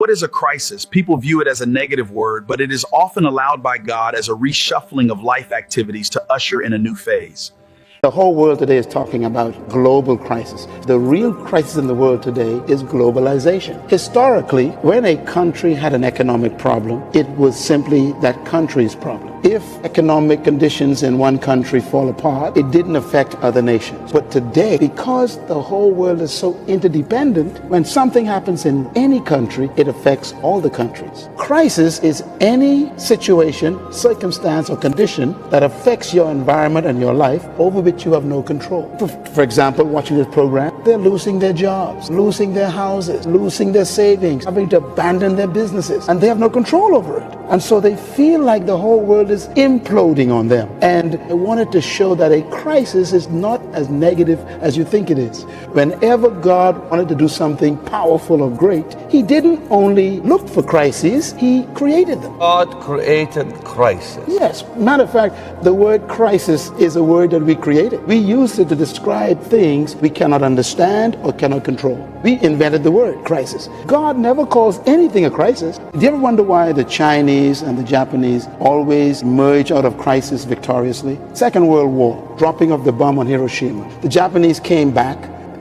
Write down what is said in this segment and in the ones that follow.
What is a crisis? People view it as a negative word, but it is often allowed by God as a reshuffling of life activities to usher in a new phase. The whole world today is talking about global crisis. The real crisis in the world today is globalization. Historically, when a country had an economic problem, it was simply that country's problem. If economic conditions in one country fall apart, it didn't affect other nations. But today, because the whole world is so interdependent, when something happens in any country, it affects all the countries. Crisis is any situation, circumstance, or condition that affects your environment and your life over which you have no control. For example, watching this program, they're losing their jobs, losing their houses, losing their savings, having to abandon their businesses, and they have no control over it. And so they feel like the whole world is imploding on them. And I wanted to show that a crisis is not as negative as you think it is. Whenever God wanted to do something powerful or great, He didn't only look for crises, He created them. God created crisis. Yes. Matter of fact, the word crisis is a word that we created. We use it to describe things we cannot understand or cannot control. We invented the word crisis. God never calls anything a crisis. Do you ever wonder why the Chinese and the Japanese always merge out of crisis victoriously? Second World War, dropping of the bomb on Hiroshima. The Japanese came back.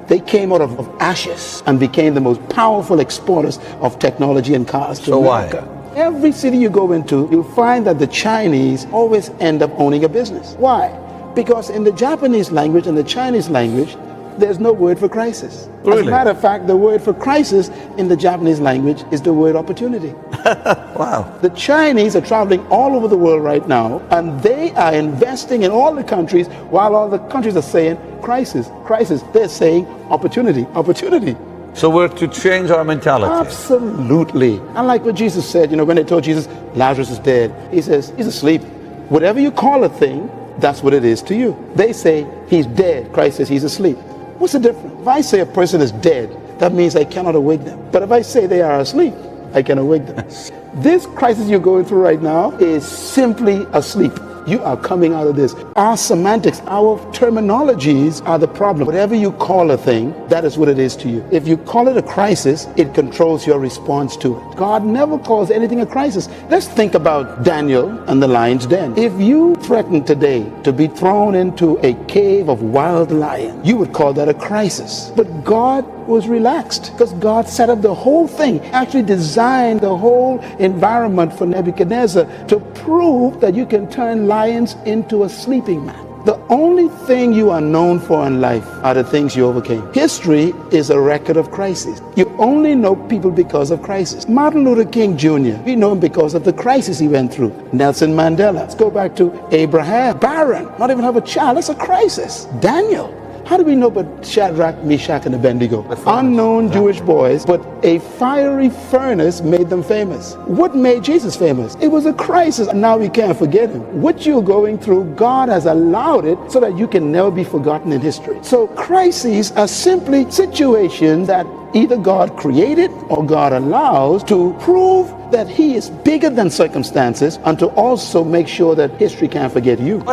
They came out of ashes and became the most powerful exporters of technology and cars to America. Why? Every city you go into, you'll find that the Chinese always end up owning a business. Why? Because in the Japanese language and the Chinese language, there's no word for crisis. Really? As a matter of fact, the word for crisis in the Japanese language is the word opportunity. Wow. The Chinese are traveling all over the world right now, and they are investing in all the countries while all the countries are saying crisis, crisis. They're saying opportunity, opportunity. So we're to change our mentality. Absolutely. And like what Jesus said, when they told Jesus, Lazarus is dead, He says, he's asleep. Whatever you call a thing, that's what it is to you. They say he's dead. Christ says he's asleep. What's the difference? If I say a person is dead, that means I cannot awake them. But if I say they are asleep, I can awake them. This crisis you're going through right now is simply asleep. You are coming out of this. Our semantics, our terminologies are the problem. Whatever you call a thing, that is what it is to you. If you call it a crisis, it controls your response to it. God never calls anything a crisis. Let's think about Daniel and the lion's den. If you threatened today to be thrown into a cave of wild lions, you would call that a crisis. But God was relaxed because God set up the whole thing, actually designed the whole environment for Nebuchadnezzar to prove that you can turn lions into a sleeping mat. The only thing you are known for in life are the things you overcame. History is a record of crises. You only know people because of crisis. Martin Luther King Jr., we know him because of the crisis he went through. Nelson Mandela. Let's go back to Abraham. Barren, not even have a child. That's a crisis. Daniel. How do we know but Shadrach, Meshach, and Abednego? Unknown Jewish boys, but a fiery furnace made them famous. What made Jesus famous? It was a crisis, and now we can't forget him. What you're going through, God has allowed it so that you can never be forgotten in history. So crises are simply situations that either God created or God allows to prove that He is bigger than circumstances and to also make sure that history can't forget you.